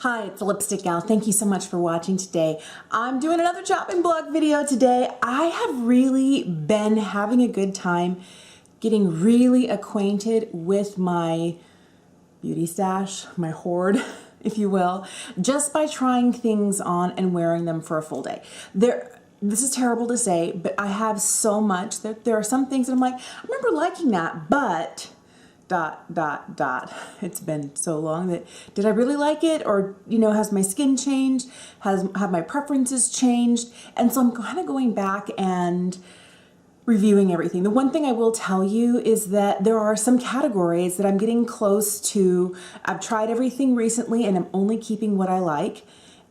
Hi, it's the Lipstick Gal. Thank you so much for watching today. I'm doing another chopping block video today. I have really been having a good time getting really acquainted with my beauty stash, my hoard, if you will, just by trying things on and wearing them for a full day. This is terrible to say, but I have so much that there are some things that I'm like, I remember liking that, but ... It's been so long that did I really like it, or has my skin changed, have my preferences changed? And so I'm kind of going back and reviewing everything. The one thing I will tell you is that there are some categories that I'm getting close to. I've tried everything recently and I'm only keeping what I like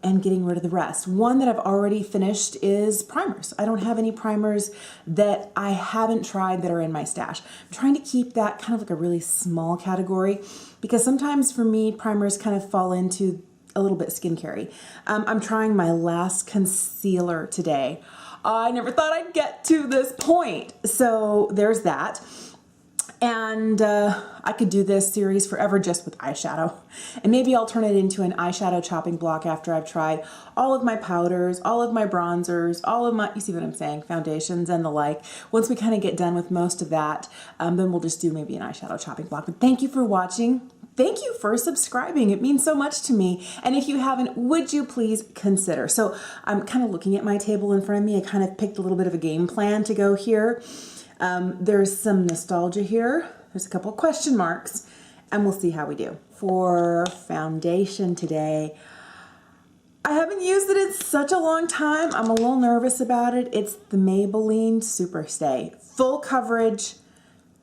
and getting rid of the rest. One that I've already finished is primers. I don't have any primers that I haven't tried that are in my stash. I'm trying to keep that kind of like a really small category because sometimes for me, primers kind of fall into a little bit skincare-y. I'm trying my last concealer today. I never thought I'd get to this point. So there's that. And I could do this series forever just with eyeshadow. And maybe I'll turn it into an eyeshadow chopping block after I've tried all of my powders, all of my bronzers, all of my, you see what I'm saying, foundations and the like. Once we kind of get done with most of that, then we'll just do maybe an eyeshadow chopping block. But thank you for watching. Thank you for subscribing. It means so much to me. And if you haven't, would you please consider? So I'm kind of looking at my table in front of me. I kind of picked a little bit of a game plan to go here. There's some nostalgia here. There's a couple of question marks, and we'll see how we do. For foundation today, I haven't used it in such a long time. I'm a little nervous about it. It's the Maybelline Superstay. Full coverage,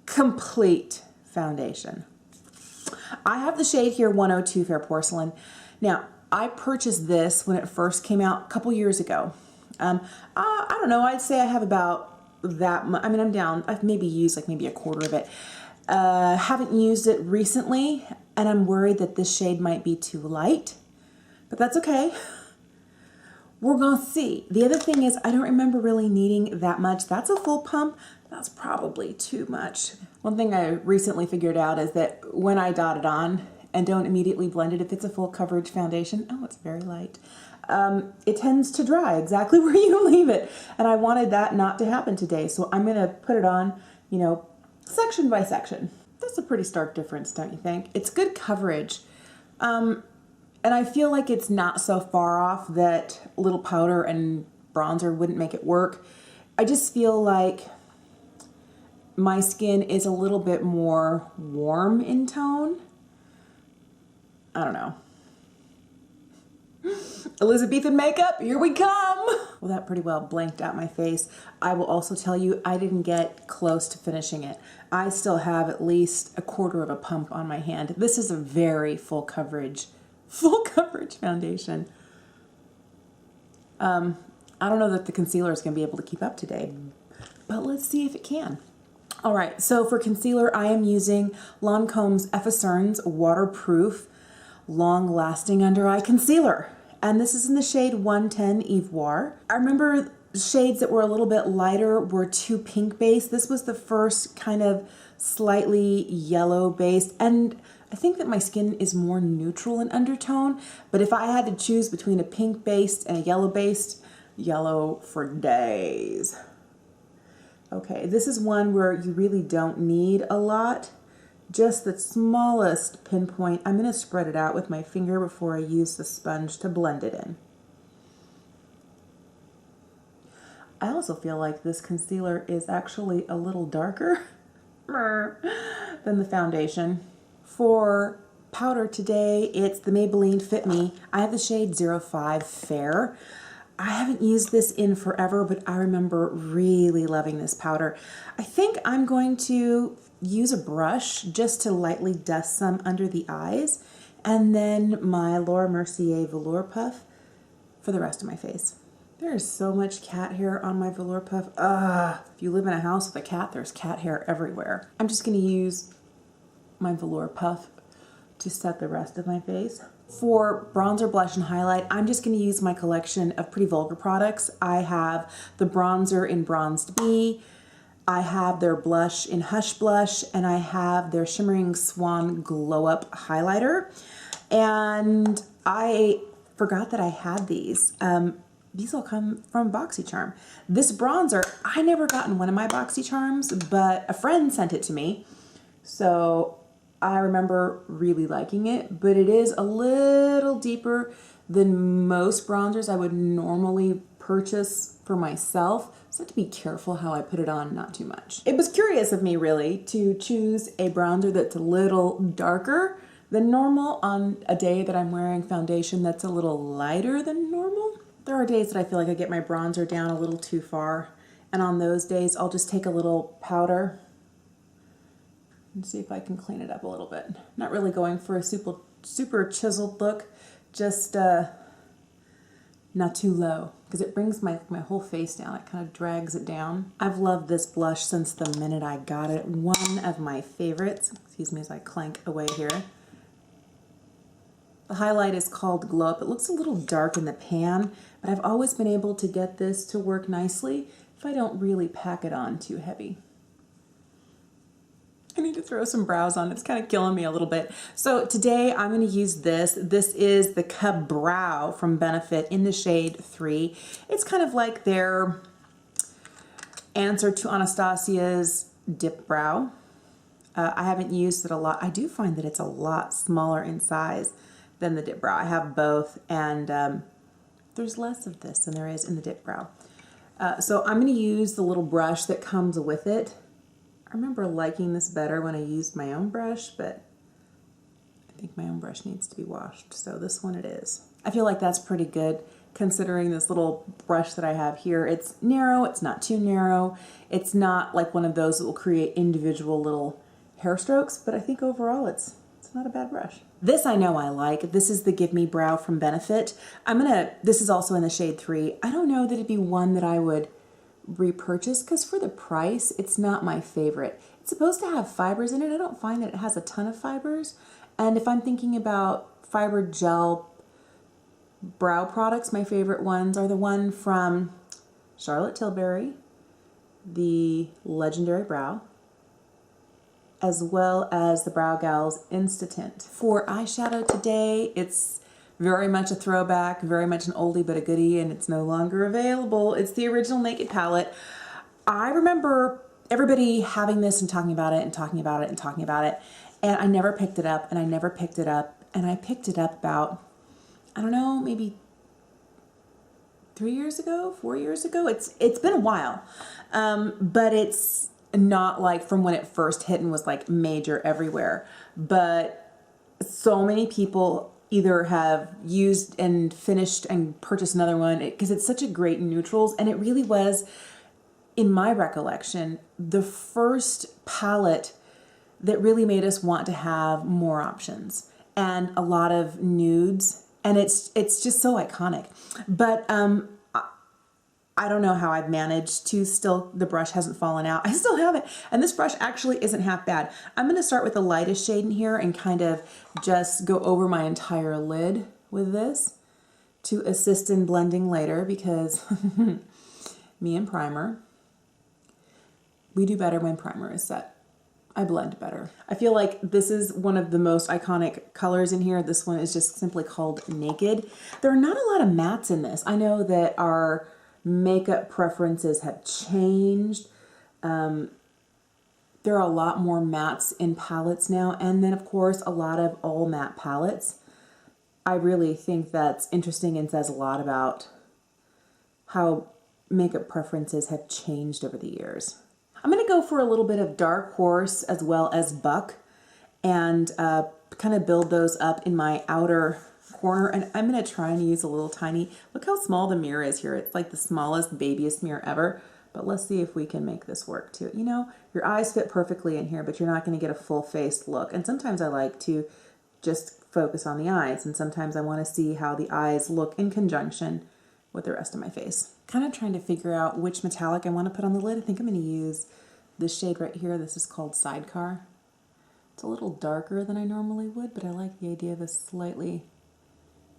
complete foundation. I have the shade here 102 Fair Porcelain. Now, I purchased this when it first came out a couple years ago. I don't know, I'd say I have about that much. I mean, I'm down. I've maybe used like maybe a quarter of it. Haven't used it recently, and I'm worried that this shade might be too light, but that's okay. We're gonna see. The other thing is I don't remember really needing that much. That's a full pump. That's probably too much. One thing I recently figured out is that when I dot it on and don't immediately blend it, if it's a full coverage foundation, oh, it's very light. It tends to dry exactly where you leave it. And I wanted that not to happen today. So I'm going to put it on, section by section. That's a pretty stark difference, don't you think? It's good coverage. And I feel like it's not so far off that a little powder and bronzer wouldn't make it work. I just feel like my skin is a little bit more warm in tone. I don't know. Elizabethan makeup, here we come! Well, that pretty well blanked out my face. I will also tell you, I didn't get close to finishing it. I still have at least a quarter of a pump on my hand. This is a very full coverage foundation. I don't know that the concealer is going to be able to keep up today, but let's see if it can. All right, so for concealer, I am using Lancome's Effacernes Waterproof Long-Lasting Under Eye Concealer. And this is in the shade 110 Ivoire. I remember shades that were a little bit lighter were too pink based. This was the first kind of slightly yellow based. And I think that my skin is more neutral in undertone. But if I had to choose between a pink based and a yellow based, yellow for days. Okay, this is one where you really don't need a lot. Just the smallest pinpoint. I'm going to spread it out with my finger before I use the sponge to blend it in. I also feel like this concealer is actually a little darker than the foundation. For powder today, it's the Maybelline Fit Me. I have the shade 05 Fair. I haven't used this in forever, but I remember really loving this powder. I think I'm going to use a brush just to lightly dust some under the eyes, and then my Laura Mercier Velour Puff for the rest of my face. There is so much cat hair on my Velour Puff. If you live in a house with a cat, there's cat hair everywhere. I'm just going to use my Velour Puff to set the rest of my face. For bronzer, blush, and highlight, I'm just going to use my collection of Pretty Vulgar products. I have the bronzer in Bronzed Bee, I have their blush in Hush Blush, and I have their Shimmering Swan Glow Up Highlighter. And I forgot that I had these. These all come from BoxyCharm. This bronzer, I never gotten one of my BoxyCharms, but a friend sent it to me. So I remember really liking it, but it is a little deeper than most bronzers I would normally purchase for myself. So I have to be careful how I put it on, not too much. It was curious of me really to choose a bronzer that's a little darker than normal on a day that I'm wearing foundation that's a little lighter than normal. There are days that I feel like I get my bronzer down a little too far, and on those days I'll just take a little powder and see if I can clean it up a little bit. Not really going for a super chiseled look, just not too low, because it brings my whole face down. It kind of drags it down. I've loved this blush since the minute I got it. One of my favorites. Excuse me as I clank away here. The highlight is called Glow Up. It looks a little dark in the pan, but I've always been able to get this to work nicely if I don't really pack it on too heavy. I need to throw some brows on. It's kind of killing me a little bit. So today I'm going to use this. This is the Cub Brow from Benefit in the shade 3. It's kind of like their answer to Anastasia's Dip Brow. I haven't used it a lot. I do find that it's a lot smaller in size than the Dip Brow. I have both, and there's less of this than there is in the Dip Brow. So I'm going to use the little brush that comes with it. I remember liking this better when I used my own brush, but I think my own brush needs to be washed, so this one it is. I feel like that's pretty good considering this little brush that I have here. It's narrow, it's not too narrow, it's not like one of those that will create individual little hair strokes, but I think overall it's not a bad brush. This I know I like. This is the Gimme Brow from Benefit. This is also in the shade 3. I don't know that it'd be one that I would repurchase because for the price, it's not my favorite. It's supposed to have fibers in it. I don't find that it has a ton of fibers. And if I'm thinking about fiber gel brow products, my favorite ones are the one from Charlotte Tilbury, the Legendary Brow, as well as the Brow Gals Insta-Tint. For eyeshadow today, it's very much a throwback, very much an oldie but a goodie, and it's no longer available. It's the original Naked palette. I remember everybody having this and talking about it and talking about it and talking about it, and I never picked it up, and I never picked it up, and I picked it up about, I don't know, maybe 3 years ago, 4 years ago. It's been a while, but it's not like from when it first hit and was like major everywhere. But so many people either have used and finished and purchased another one because it's such a great neutrals, and it really was, in my recollection, the first palette that really made us want to have more options and a lot of nudes, and it's just so iconic. But I don't know how I've managed to still, the brush hasn't fallen out. I still have it. And this brush actually isn't half bad. I'm going to start with the lightest shade in here and kind of just go over my entire lid with this to assist in blending later, because me and primer, we do better when primer is set. I blend better. I feel like this is one of the most iconic colors in here. This one is just simply called Naked. There are not a lot of mattes in this. I know that our makeup preferences have changed. There are a lot more mattes in palettes now, and then of course a lot of all matte palettes. I really think that's interesting and says a lot about how makeup preferences have changed over the years. I'm going to go for a little bit of Dark Horse as well as Buck and kind of build those up in my outer corner, and I'm going to try and use a little tiny, look how small the mirror is here. It's like the smallest, babiest mirror ever, but let's see if we can make this work too. You know, your eyes fit perfectly in here, but you're not going to get a full-faced look, and sometimes I like to just focus on the eyes, and sometimes I want to see how the eyes look in conjunction with the rest of my face. Kind of trying to figure out which metallic I want to put on the lid. I think I'm going to use this shade right here. This is called Sidecar. It's a little darker than I normally would, but I like the idea of a slightly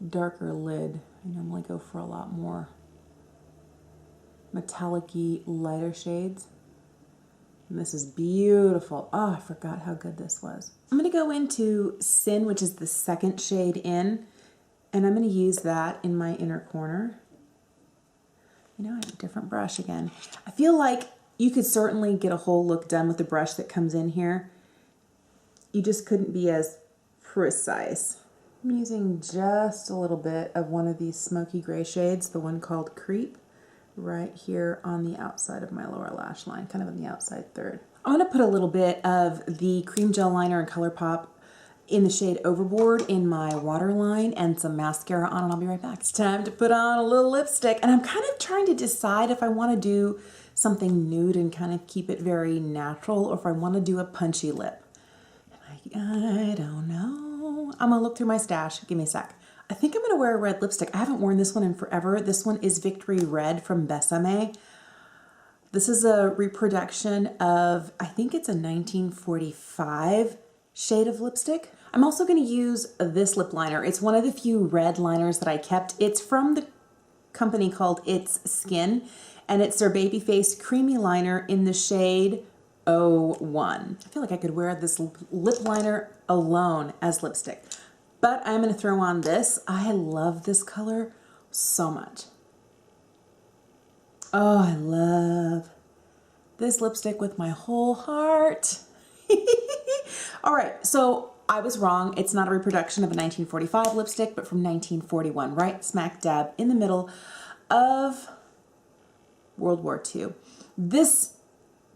darker lid. I normally go for a lot more metallic-y, lighter shades. And this is beautiful. Oh, I forgot how good this was. I'm going to go into Sin, which is the second shade in, And I'm going to use that in my inner corner. You know, I have a different brush again. I feel like you could certainly get a whole look done with the brush that comes in here. You just couldn't be as precise. I'm using just a little bit of one of these smoky gray shades, the one called Creep, right here on the outside of my lower lash line, kind of on the outside third. I'm going to put a little bit of the cream gel liner in Colourpop in the shade Overboard in my waterline and some mascara on, and I'll be right back. It's time to put on a little lipstick, and I'm kind of trying to decide if I want to do something nude and kind of keep it very natural, or if I want to do a punchy lip. And I don't know. I'm going to look through my stash. Give me a sec. I think I'm going to wear a red lipstick. I haven't worn this one in forever. This one is Victory Red from Besame. This is a reproduction of, I think it's a 1945 shade of lipstick. I'm also going to use this lip liner. It's one of the few red liners that I kept. It's from the company called It's Skin, and it's their Babyface Creamy Liner in the shade 01. I feel like I could wear this lip liner alone as lipstick, but I'm going to throw on this. I love this color so much. Oh, I love this lipstick with my whole heart. All right, so I was wrong. It's not a reproduction of a 1945 lipstick, but from 1941, right smack dab in the middle of World War II. This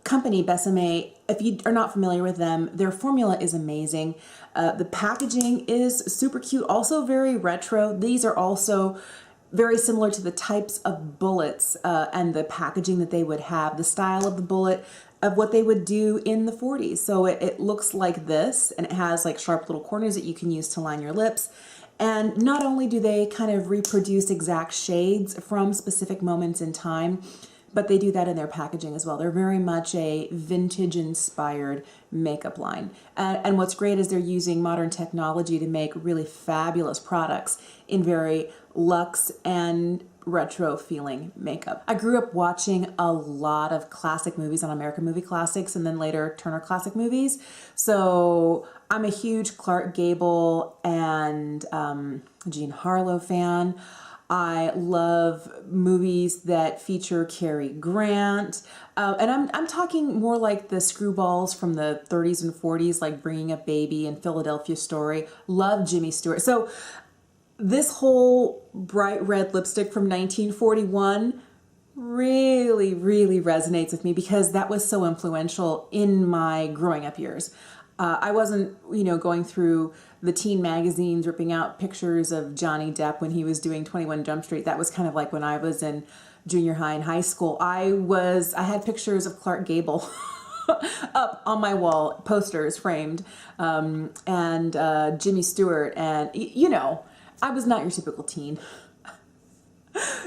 company, Besame, if you are not familiar with them, their formula is amazing. The packaging is super cute, also very retro. These are also very similar to the types of bullets and the packaging that they would have, the style of the bullet of what they would do in the 40s. So it looks like this, and it has like sharp little corners that you can use to line your lips. And not only do they kind of reproduce exact shades from specific moments in time, but they do that in their packaging as well. They're very much a vintage inspired makeup line. And what's great is they're using modern technology to make really fabulous products in very luxe and retro feeling makeup. I grew up watching a lot of classic movies on American Movie Classics and then later Turner Classic Movies. So I'm a huge Clark Gable and Jean Harlow fan. I love movies that feature Cary Grant. And I'm talking more like the screwballs from the 30s and 40s, like Bringing Up Baby and Philadelphia Story. Love Jimmy Stewart. So this whole bright red lipstick from 1941 really, really resonates with me because that was so influential in my growing up years. I wasn't, going through the teen magazines ripping out pictures of Johnny Depp when he was doing 21 Jump Street. That was kind of like when I was in junior high and high school. I had pictures of Clark Gable up on my wall, posters framed, and Jimmy Stewart, and I was not your typical teen.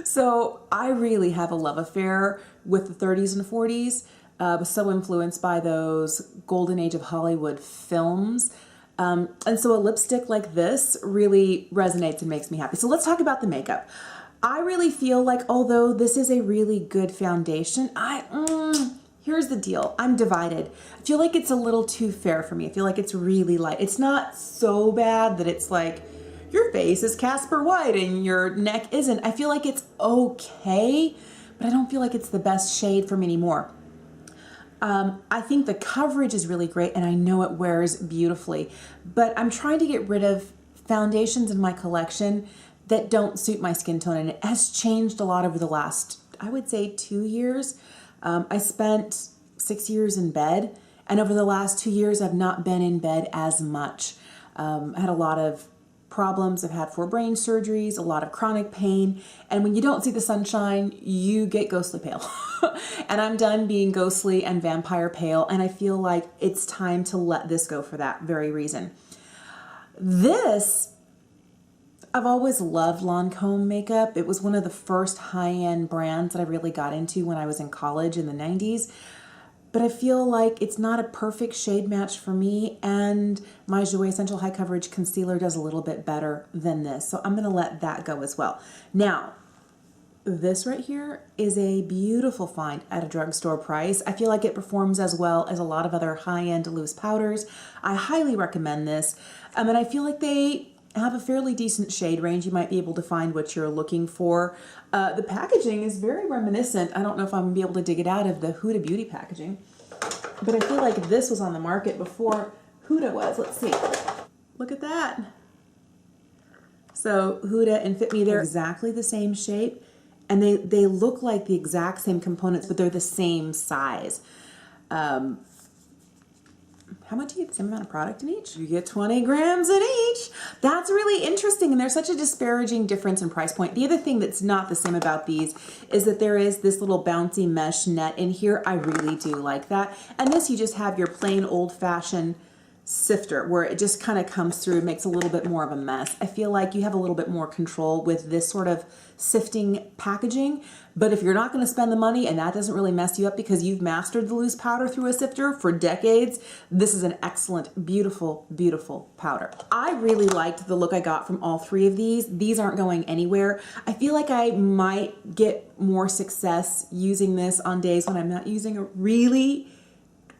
So I really have a love affair with the 30s and 40s. Was so influenced by those golden age of Hollywood films. And so a lipstick like this really resonates and makes me happy. So let's talk about the makeup. I really feel like although this is a really good foundation, here's the deal. I'm divided. I feel like it's a little too fair for me. I feel like it's really light. It's not so bad that it's like, your face is Casper White and your neck isn't. I feel like it's okay, but I don't feel like it's the best shade for me anymore. I think the coverage is really great and I know it wears beautifully, but I'm trying to get rid of foundations in my collection that don't suit my skin tone, and it has changed a lot over the last, I would say, 2 years. I spent 6 years in bed, and over the last 2 years I've not been in bed as much. I had a lot of problems. I've had 4 brain surgeries, a lot of chronic pain, and when you don't see the sunshine, you get ghostly pale. And I'm done being ghostly and vampire pale, and I feel like it's time to let this go for that very reason. I've always loved Lancome makeup. It was one of the first high-end brands that I really got into when I was in college in the 90s. But I feel like it's not a perfect shade match for me, and my Jouer Essential High Coverage Concealer does a little bit better than this. So I'm going to let that go as well. Now, this right here is a beautiful find at a drugstore price. I feel like it performs as well as a lot of other high-end loose powders. I highly recommend this. And I feel like they have a fairly decent shade range. You might be able to find what you're looking for. The packaging is very reminiscent. I don't know if I'm gonna be able to dig it out of the Huda Beauty packaging, but I feel like this was on the market before Huda was. Let's see. Look at that. So Huda and Fit Me, they're exactly the same shape, and they look like the exact same components, but they're the same size. How much do you get? The same amount of product in each? You get 20 grams in each. That's really interesting, and there's such a disparaging difference in price point. The other thing that's not the same about these is that there is this little bouncy mesh net in here. I really do like that. And this, you just have your plain old-fashioned sifter where it just kind of comes through and makes a little bit more of a mess. I feel like you have a little bit more control with this sort of sifting packaging, but if you're not going to spend the money and that doesn't really mess you up because you've mastered the loose powder through a sifter for decades, this is an excellent, beautiful, beautiful powder. I really liked the look I got from all three of these. These aren't going anywhere. I feel like I might get more success using this on days when I'm not using a really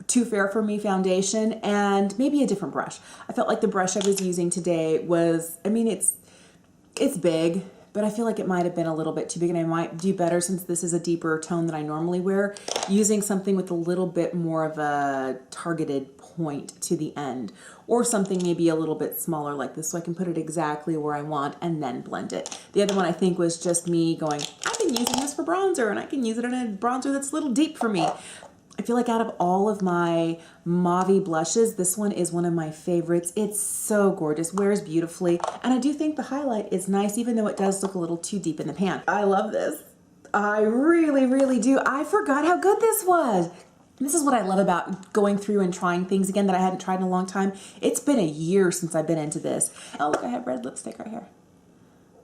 too fair for me foundation and maybe a different brush. I felt like the brush I was using today was, I mean, it's big, but I feel like it might have been a little bit too big, and I might do better, since this is a deeper tone than I normally wear, using something with a little bit more of a targeted point to the end, or something maybe a little bit smaller like this so I can put it exactly where I want and then blend it. The other one I think was just me going, I've been using this for bronzer and I can use it in a bronzer that's a little deep for me. I feel like out of all of my mauve blushes, this one is one of my favorites. It's so gorgeous, wears beautifully, and I do think the highlight is nice, even though it does look a little too deep in the pan. I love this. I really, really do. I forgot how good this was. This is what I love about going through and trying things again that I hadn't tried in a long time. It's been a year since I've been into this. Oh, look, I have red lipstick right here.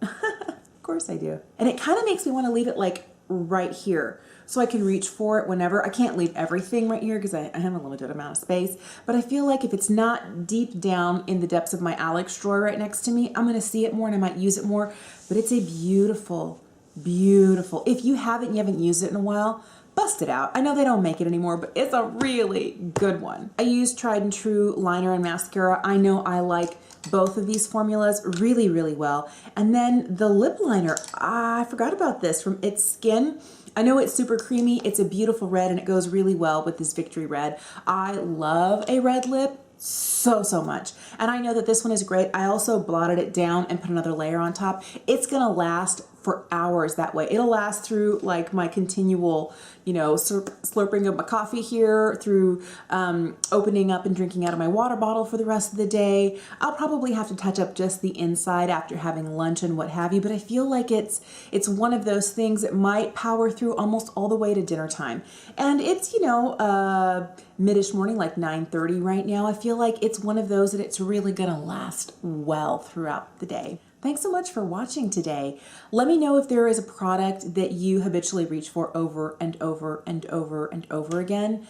Of course I do. And it kind of makes me want to leave it like right here, so I can reach for it whenever. I can't leave everything right here because I have a limited amount of space, but I feel like if it's not deep down in the depths of my Alex drawer right next to me, I'm going to see it more and I might use it more. But it's a beautiful, beautiful. If you haven't used it in a while, bust it out. I know they don't make it anymore, but it's a really good one. I use tried and true liner and mascara. I know I like both of these formulas really, really well. And then the lip liner, I forgot about this, from It's Skin. I know it's super creamy. It's a beautiful red and it goes really well with this Victory Red. I love a red lip so much. And I know that this one is great. I also blotted it down and put another layer on top. It's gonna last for hours that way. It'll last through like my continual, you know, slurping of my coffee here, through opening up and drinking out of my water bottle for the rest of the day. I'll probably have to touch up just the inside after having lunch and what have you, but I feel like it's one of those things that might power through almost all the way to dinner time. And it's, you know, mid-ish morning, like 9:30 right now. I feel like it's one of those that it's really gonna last well throughout the day. Thanks so much for watching today. Let me know if there is a product that you habitually reach for over and over and over and over again.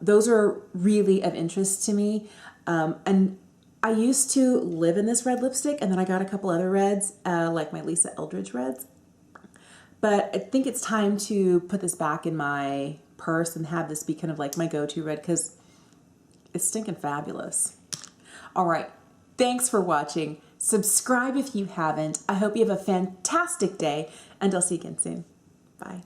Those are really of interest to me. And I used to live in this red lipstick, and then I got a couple other reds, like my Lisa Eldridge reds. But I think it's time to put this back in my purse and have this be kind of like my go-to red, because it's stinking fabulous. All right, thanks for watching. Subscribe if you haven't. I hope you have a fantastic day, and I'll see you again soon. Bye.